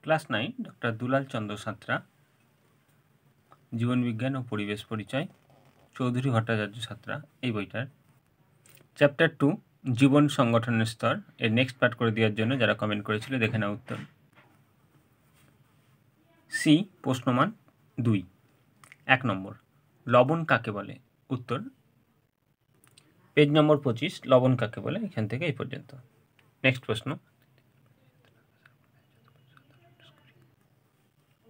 Class 9 doctor দুলাল চন্দ্র সাঁতরা, জীবনবিজ্ঞান ও পরিবেশ পরিচয়, চৌধুরী ভট্টাচার্য সাঁতরা, এই বইটার চ্যাপ্টার 2 জীবন সংগঠনের স্তর এর নেক্সট পার্ট করে দেওয়ার জন্য যারা কমেন্ট করেছিল দেখে নাও উত্তর। সি প্রশ্নমান 2। 1 নম্বর, লবণ কাকে বলে? উত্তর পেজ নম্বর 25, লবণ কাকে বলে, এখান থেকে এই পর্যন্ত। নেক্সট প্রশ্ন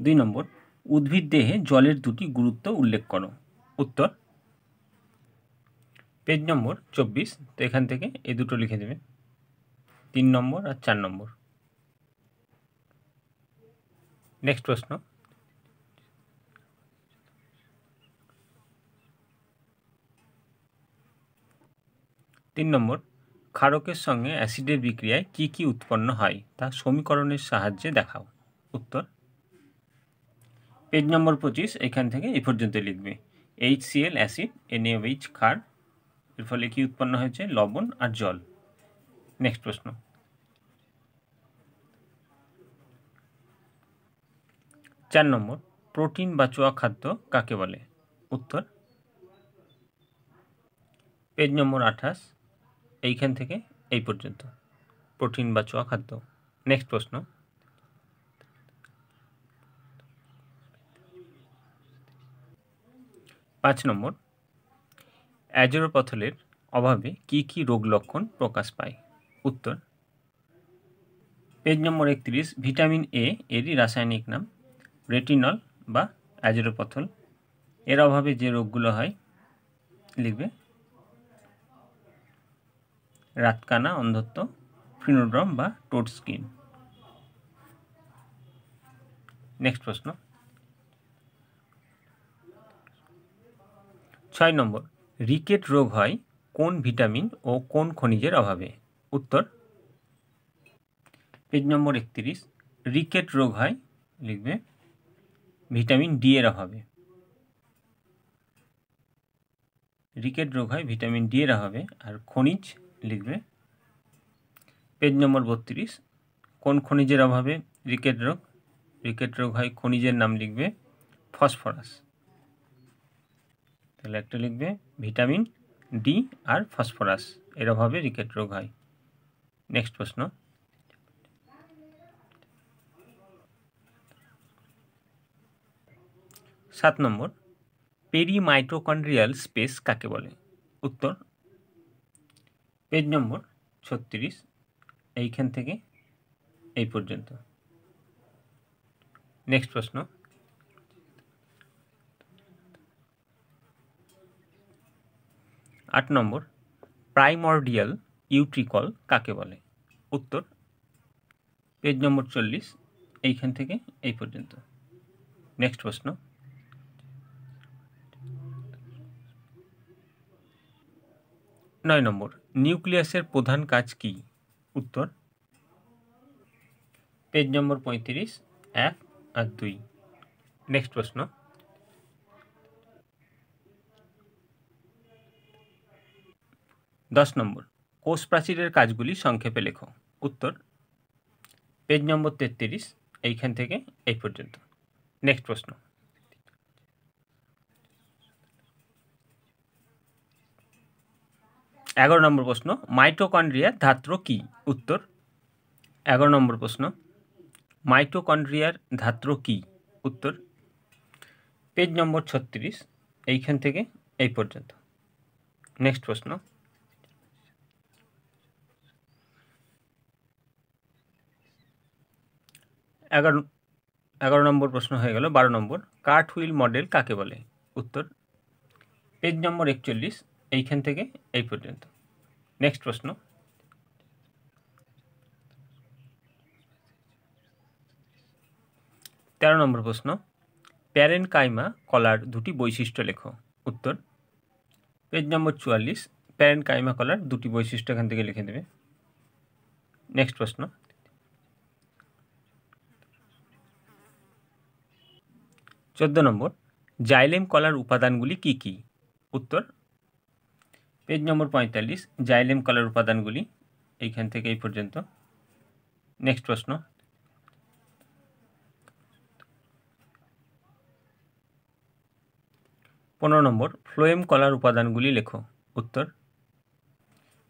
2 নম্বর, উদ্ভিদ দেহে জলের দুটি গুরুত্ব উল্লেখ করো। উত্তর পেজ নম্বর 24, তো এখান থেকে এই দুটো লিখে দেবে, 3 নম্বর আর 4 নম্বর। নেক্সট প্রশ্ন 3 নম্বর, ক্ষারকের সঙ্গে অ্যাসিডের বিক্রিয়ায় কি কি উৎপন্ন হয় তা সমীকরণের সাহায্যে দেখাও। উত্তর পেজ নম্বর 25, এখান থেকে এই পর্যন্ত লিখবে। HCl অ্যাসিড, NaOH ক্ষার, এর ফলে কি উৎপন্ন হয়েছে? লবণ আর জল। নেক্সট প্রশ্ন 4 নম্বর, প্রোটিন বা চোয়া খাদ্য কাকে বলে? উত্তর পেজ নম্বর 28, এইখান থেকে এই পর্যন্ত, প্রোটিন বা চোয়া খাদ্য। নেক্সট প্রশ্ন 5 নম্বর, অ্যাজোরোপথলের অভাবে কি কি রোগ লক্ষণ প্রকাশ পায়? উত্তর পেজ নম্বর 31, ভিটামিন এ এরই রাসায়নিক নাম রেটিনল বা অ্যাজোরোপথল। এর অভাবে যে রোগগুলো হয় লিখবে রাতকানা, অন্ধত্ব, ফিনোড্রম বা টোড স্কিন। নেক্সট প্রশ্ন 6 নম্বর, রিকেট রোগ হয় কোন ভিটামিন ও কোন খনিজের অভাবে? উত্তর পেজ নম্বর 31, রিকেট রোগ হয় লিখবে ভিটামিন ডি এর অভাবে। রিকেট রোগ হয় ভিটামিন ডি এর অভাবে। আর খনিজ লিখবে পেজ নম্বর 32, কোন খনিজের অভাবে রিকেট রোগ? রিকেট রোগ হয় খনিজের নাম লিখবে ফসফরাস। তাহলে একটা লিখবে ভিটামিন ডি আর ফসফরাস এর অভাবে রিকেট রোগ হয়। নেক্সট প্রশ্ন 7 নম্বর, পেরিমাইটোকন্ড্রিয়াল স্পেস কাকে বলে? উত্তর পেজ নম্বর 36, এইখান থেকে এই পর্যন্ত। নেক্সট প্রশ্ন 8 নম্বর, প্রাইমর্ডিয়াল ইউট্রিকল কাকে বলে? উত্তর পেজ নম্বর 40, এইখান থেকে এই পর্যন্ত। নেক্সট প্রশ্ন 9 নম্বর, নিউক্লিয়াসের প্রধান কাজ কি? উত্তর পেজ নম্বর 35, 1 আর 2। নেক্সট প্রশ্ন 10 নম্বর, কোষ প্রাচীরের কাজগুলি সংক্ষেপে লেখো। উত্তর পেজ নম্বর 33, এইখান থেকে এই পর্যন্ত। নেক্সট প্রশ্ন 11 নম্বর প্রশ্ন, মাইটোকন্ড্রিয়ার ধাত্র কি? উত্তর 11 নম্বর প্রশ্ন, মাইটোকন্ড্রিয়ার ধাত্র কি? উত্তর পেজ নম্বর 36, এইখান থেকে এই পর্যন্ত। নেক্সট প্রশ্ন 11 নম্বর প্রশ্ন হয়ে গেল। 12 নম্বর, কার্ট হুইল মডেল কাকে বলে? উত্তর পেজ নম্বর 41, এইখান থেকে এই পর্যন্ত। নেক্সট প্রশ্ন 13 নম্বর প্রশ্ন, প্যারেনকাইমা কলার দুটি বৈশিষ্ট্য লেখো। উত্তর পেজ নম্বর 44, প্যারেনকাইমা কলার দুটি বৈশিষ্ট্য এখান থেকে লিখে দেবে। নেক্সট প্রশ্ন 14 নম্বর, জাইলেম কলার উপাদানগুলি কি কি? উত্তর পেজ নম্বর 45, জাইলেম কলার উপাদানগুলি এইখান থেকে এই পর্যন্ত। নেক্সট প্রশ্ন 15 নম্বর ফ্লোয়েম কলার উপাদানগুলি লেখো। উত্তর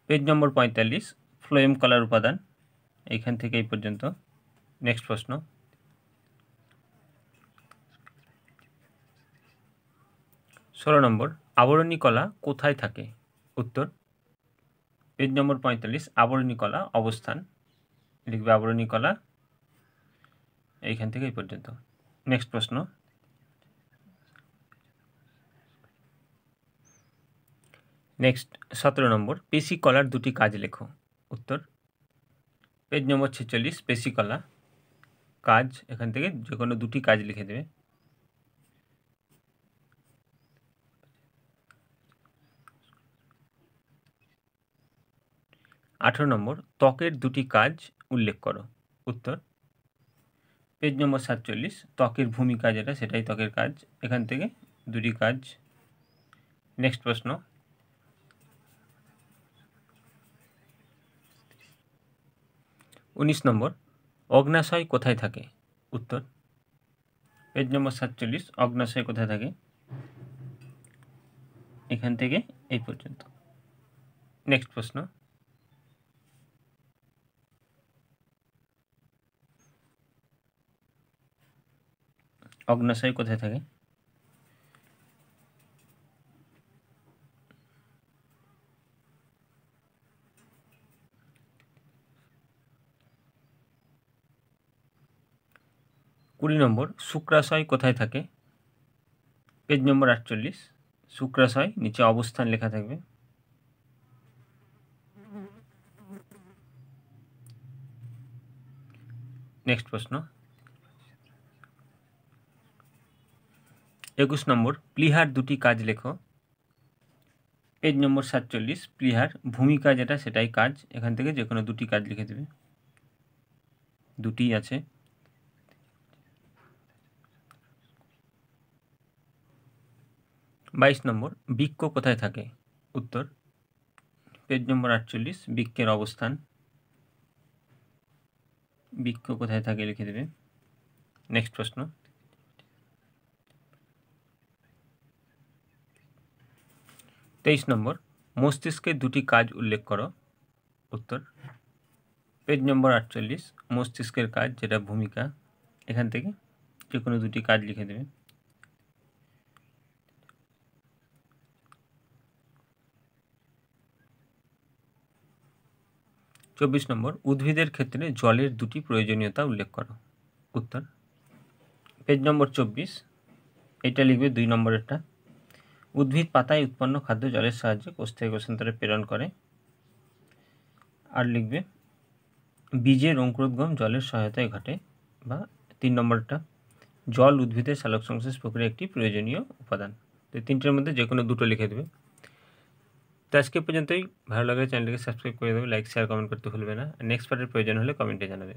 পেজ নম্বর 45 ফ্লোয়েম কলার উপাদান এইখান থেকে এই পর্যন্ত। নেক্সট প্রশ্ন 16 নম্বর আবরণী কলা কোথায় থাকে? উত্তর পেজ নম্বর 45 আবরণী কলা অবস্থান লিখবে আবরণী কলা এইখান থেকে এই পর্যন্ত। নেক্সট প্রশ্ন নেক্সট 17 নম্বর পেশি কলার দুটি কাজ লেখো। উত্তর পেজ নম্বর 46 পেশি কলা কাজ এখান থেকে যে কোনো দুটি কাজ লিখে দেবে। আঠারো নম্বর ত্বকের দুটি কাজ উল্লেখ করো। উত্তর পেজ নম্বর 47 ত্বকের ভূমিকা যেটা সেটাই ত্বকের কাজ এখান থেকে দুটি কাজ। নেক্সট প্রশ্ন 19 নম্বর অগ্নাশয় কোথায় থাকে? উত্তর পেজ নম্বর 47 অগ্নাশয় কোথায় থাকে এখান থেকে এই পর্যন্ত। নেক্সট প্রশ্ন অগ্নাশয় কোথায় থাকে? 20 নম্বর শুক্রাশয় কোথায় থাকে? পেজ নম্বর 48 শুক্রাশয় নিচে অবস্থান লেখা থাকবে। নেক্সট প্রশ্ন 21 নম্বর প্লীহার দুটি কাজ লেখো। পেজ নম্বর 47 প্লীহার ভূমিকা যেটা সেটাই কাজ এখান থেকে যে কোনো দুটি কাজ লিখে দেবে দুটি আছে। বাইশ নম্বর বৃক্ক কোথায় থাকে? উত্তর পেজ নম্বর 48 বৃক্কের অবস্থান বৃক্ক কোথায় থাকে লিখে দেবে। নেক্সট প্রশ্ন 23 নম্বর মস্তিষ্কের দুটি কাজ উল্লেখ করো। উত্তর পেজ নম্বর 48 মস্তিষ্কের কাজ যেটা ভূমিকা এখান থেকে যে কোনো দুটি কাজ লিখে দেবে। চব্বিশ নম্বর উদ্ভিদের ক্ষেত্রে জলের দুটি প্রয়োজনীয়তা উল্লেখ করো। উত্তর পেজ নম্বর 24 এটা লিখবে 2 নম্বরেরটা উদ্ভিদ পাতায় উৎপন্ন খাদ্য জলের সাহায্যে কোষ থেকে কোষান্তরে প্রেরণ করে। আর লিখবে বীজের অঙ্কুরোদ্গম জলের সহায়তায় ঘটে। বা 3 নম্বরটা জল উদ্ভিদের সালোক সংশ্লেষ প্রক্রিয়া একটি প্রয়োজনীয় উপাদান। তো তিনটের মধ্যে যে কোনো দুটো লিখে দেবে। তো আজকে পর্যন্তই। ভালো লাগলে চ্যানেলটিকে সাবস্ক্রাইব করে দেবে, লাইক শেয়ার কমেন্ট করতে ভুলবে না। নেক্সট পার্টের প্রয়োজন হলে কমেন্টে জানাবে।